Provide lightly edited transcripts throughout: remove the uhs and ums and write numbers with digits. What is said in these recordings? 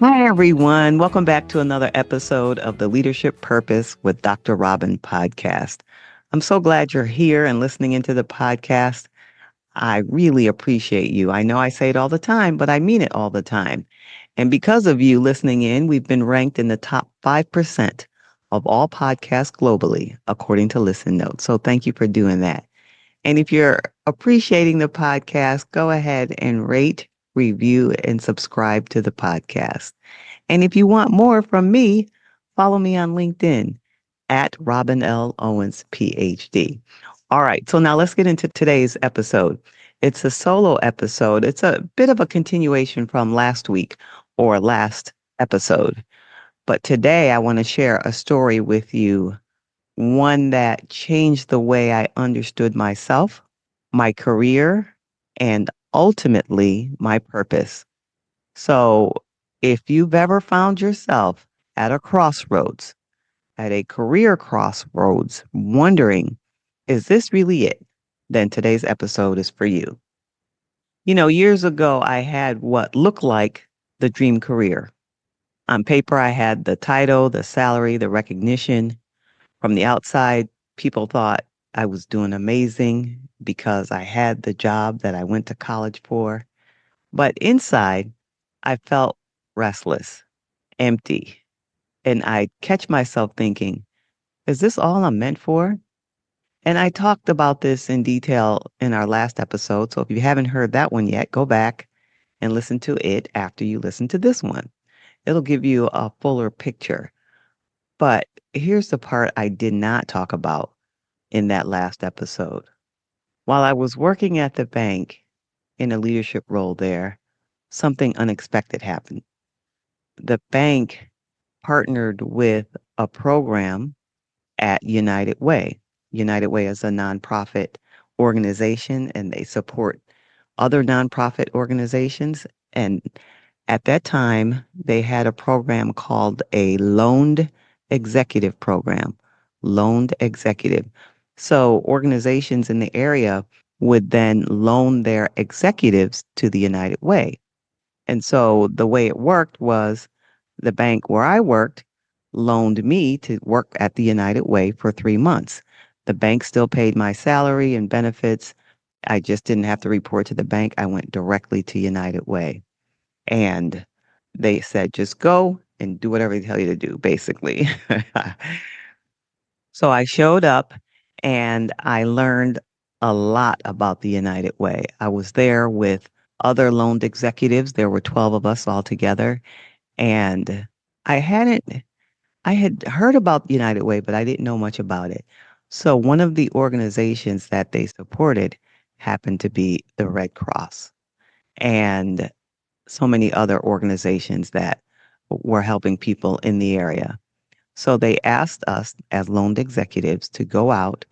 Hi, everyone. Welcome back to another episode of the Leadership Purpose with Dr. Robin podcast. I'm so glad you're here and listening into the podcast. I really appreciate you. I know I say it all the time, but I mean it all the time. And because of you listening in, we've been ranked in the top 5% of all podcasts globally, according to Listen Notes. So thank you for doing that. And if you're appreciating the podcast, go ahead and rate, review, and subscribe to the podcast. And if you want more from me, follow me on LinkedIn at Robin L. Owens, PhD. All right, so now let's get into today's episode. It's a solo episode. It's a bit of a continuation from last week or last episode. But today I want to share a story with you, one that changed the way I understood myself, my career, and ultimately my purpose. So if you've ever found yourself at a crossroads, at a career crossroads, wondering, is this really it? Then today's episode is for you. You know, years ago, I had what looked like the dream career. On paper, I had the title, the salary, the recognition. From the outside, people thought I was doing amazing because I had the job that I went to college for. But inside, I felt restless, empty. And I catch myself thinking, is this all I'm meant for? And I talked about this in detail in our last episode. So if you haven't heard that one yet, go back and listen to it after you listen to this one. It'll give you a fuller picture. But here's the part I did not talk about in that last episode. While I was working at the bank in a leadership role there, something unexpected happened. The bank partnered with a program at United Way. United Way is a nonprofit organization and they support other nonprofit organizations. And at that time, they had a program called a loaned executive program. Loaned executive. So organizations in the area would then loan their executives to the United Way. And so the way it worked was the bank where I worked loaned me to work at the United Way for 3 months. The bank still paid my salary and benefits. I just didn't have to report to the bank. I went directly to United Way. And they said, just go and do whatever they tell you to do, basically. So I showed up and I learned a lot about the United Way. I was there with other loaned executives. There were 12 of us all together. And I hadn't, I had heard about United Way, but I didn't know much about it. So one of the organizations that they supported happened to be the Red Cross and so many other organizations that were helping people in the area. So they asked us as loaned executives to go out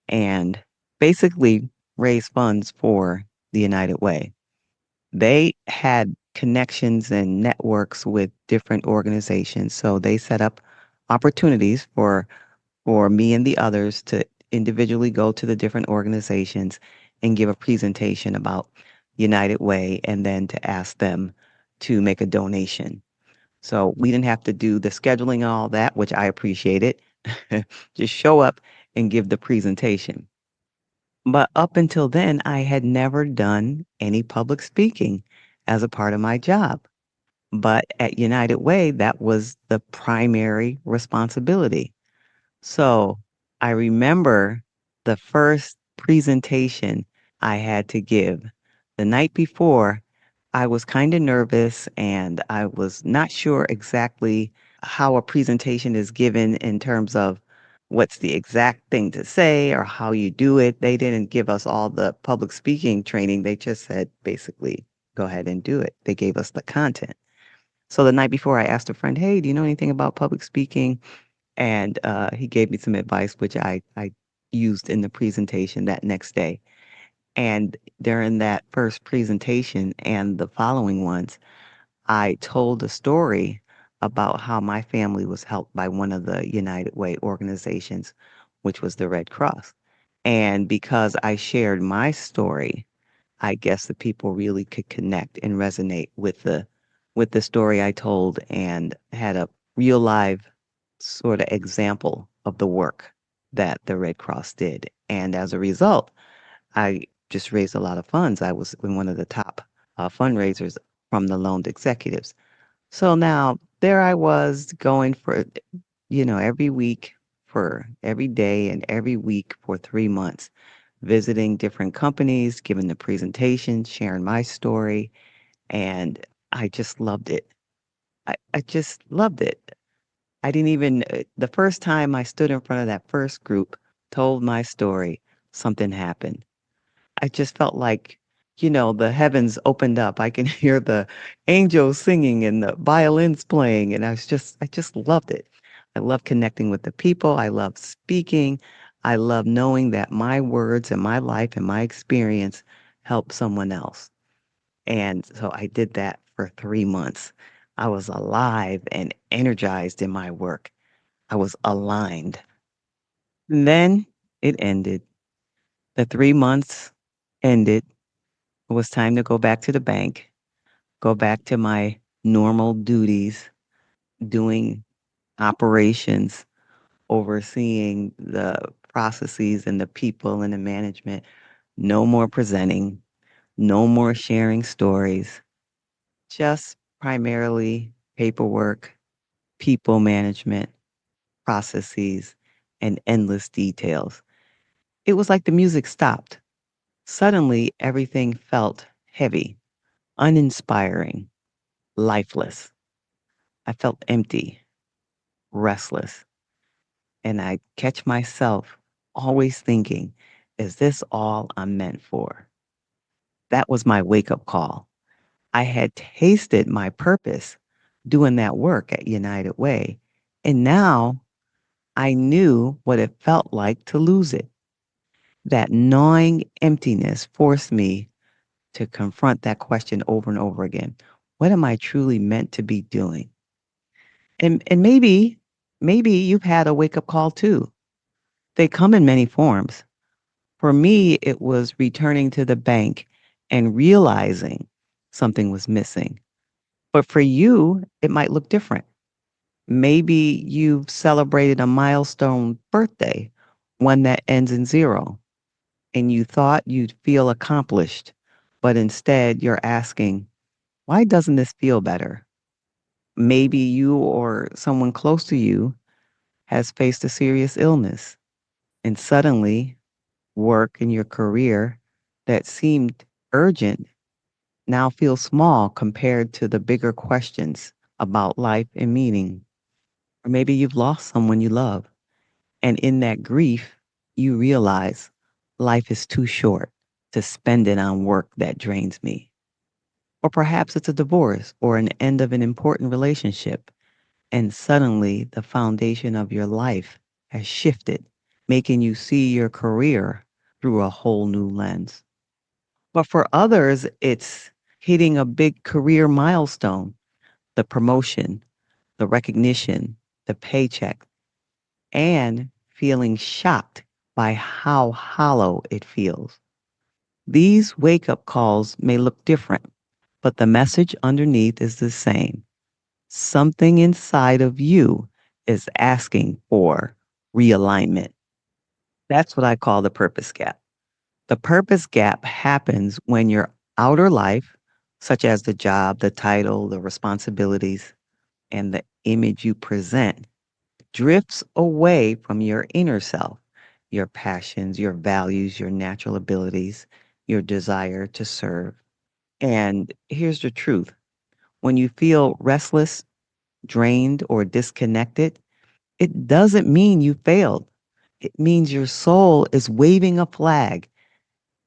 and basically raise funds for the United Way. They had connections and networks with different organizations. So they set up opportunities for me and the others to individually go to the different organizations and give a presentation about United Way and then to ask them to make a donation. So we didn't have to do the scheduling and all that, which I appreciated. Just show up and give the presentation. But up until then, I had never done any public speaking as a part of my job. But at United Way, that was the primary responsibility. So I remember the first presentation I had to give. The night before, I was kind of nervous and I was not sure exactly how a presentation is given in terms of what's the exact thing to say or how you do it. They didn't give us all the public speaking training. They just said, basically, go ahead and do it. They gave us the content. So the night before, I asked a friend, hey, do you know anything about public speaking? And he gave me some advice, which I used in the presentation that next day. And during that first presentation and the following ones, I told a story about how my family was helped by one of the United Way organizations, which was the Red Cross. And because I shared my story, I guess the people really could connect and resonate with with the story I told and had a real live sort of example of the work that the Red Cross did. And as a result, I just raised a lot of funds. I was in one of the top fundraisers from the loaned executives. So now there I was going for, every week for every day and every week for 3 months, visiting different companies, giving the presentation, sharing my story. And I just loved it. I just loved it. I didn't even, the first time I stood in front of that first group, told my story, something happened. I just felt like, the heavens opened up. I can hear the angels singing and the violins playing. And I just loved it. I love connecting with the people. I love speaking. I love knowing that my words and my life and my experience help someone else. And so I did that for 3 months. I was alive and energized in my work. I was aligned. And then it ended. The 3 months ended. It was time to go back to the bank, go back to my normal duties, doing operations, overseeing the processes and the people and the management. No more presenting, no more sharing stories, just primarily paperwork, people management, processes, and endless details. It was like the music stopped. Suddenly, everything felt heavy, uninspiring, lifeless. I felt empty, restless, and I catch myself always thinking, is this all I'm meant for? That was my wake up call. I had tasted my purpose doing that work at United Way, and now I knew what it felt like to lose it. That gnawing emptiness forced me to confront that question over and over again. What am I truly meant to be doing? And maybe you've had a wake up call too. They come in many forms. For me, it was returning to the bank and realizing something was missing. But for you, it might look different. Maybe you've celebrated a milestone birthday, one that ends in zero, and you thought you'd feel accomplished, but instead you're asking, why doesn't this feel better? Maybe you or someone close to you has faced a serious illness, and suddenly work in your career that seemed urgent now feels small compared to the bigger questions about life and meaning. Or maybe you've lost someone you love, and in that grief, you realize life is too short to spend it on work that drains me. Or perhaps it's a divorce or an end of an important relationship, and suddenly the foundation of your life has shifted, making you see your career through a whole new lens. But for others, it's hitting a big career milestone, the promotion, the recognition, the paycheck, and feeling shocked by how hollow it feels. These wake up calls may look different, but the message underneath is the same. Something inside of you is asking for realignment. That's what I call the purpose gap. The purpose gap happens when your outer life, such as the job, the title, the responsibilities, and the image you present, drifts away from your inner self, your passions, your values, your natural abilities, your desire to serve. And here's the truth: when you feel restless, drained, or disconnected, it doesn't mean you failed. It means your soul is waving a flag.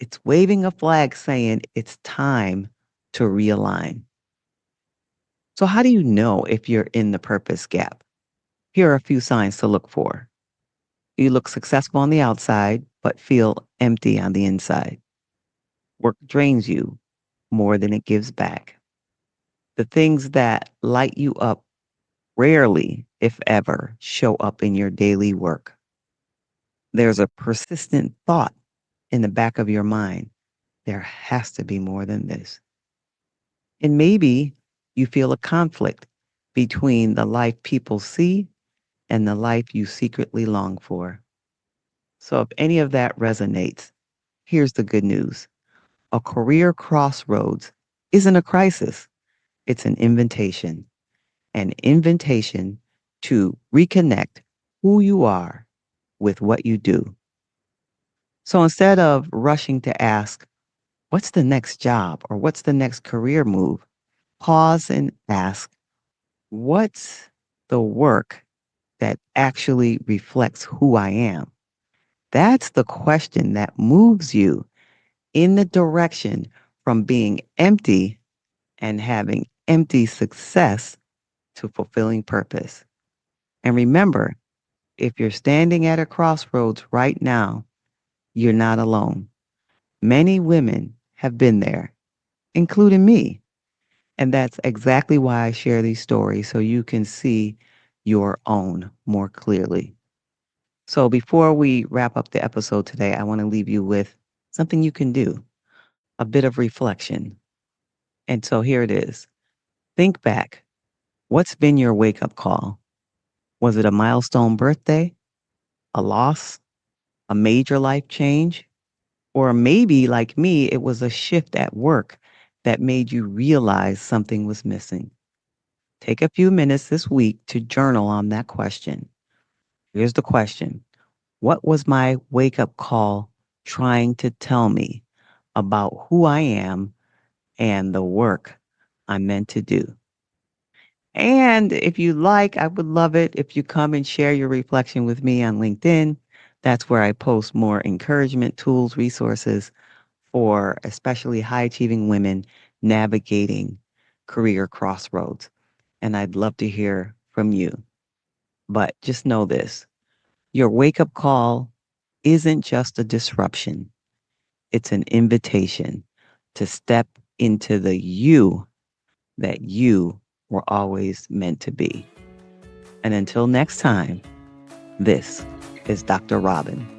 It's waving a flag saying it's time to realign. So, how do you know if you're in the purpose gap? Here are a few signs to look for. You look successful on the outside, but feel empty on the inside. Work drains you more than it gives back. The things that light you up rarely, if ever, show up in your daily work. There's a persistent thought in the back of your mind. There has to be more than this. And maybe You feel a conflict between the life people see and the life you secretly long for. So, if any of that resonates, here's the good news: a career crossroads isn't a crisis, it's an invitation to reconnect who you are with what you do. So, instead of rushing to ask, what's the next job or what's the next career move, pause and ask, what's the work that actually reflects who I am? That's the question that moves you in the direction from being empty and having empty success to fulfilling purpose. And remember, if you're standing at a crossroads right now, you're not alone. Many women have been there, including me. And that's exactly why I share these stories so you can see your own more clearly. So before we wrap up the episode today, I want to leave you with something you can do, a bit of reflection. And so here it is. Think back. What's been your wake up call? Was it a milestone birthday, a loss, a major life change? Or maybe, like me, it was a shift at work that made you realize something was missing. Take a few minutes this week to journal on that question. Here's the question: what was my wake up call trying to tell me about who I am and the work I'm meant to do? And if you like, I would love it if you come and share your reflection with me on LinkedIn. That's where I post more encouragement tools, resources for especially high achieving women navigating career crossroads. And I'd love to hear from you. But just know this: your wake up call isn't just a disruption, it's an invitation to step into the you that you were always meant to be. And until next time, this is Dr. Robin.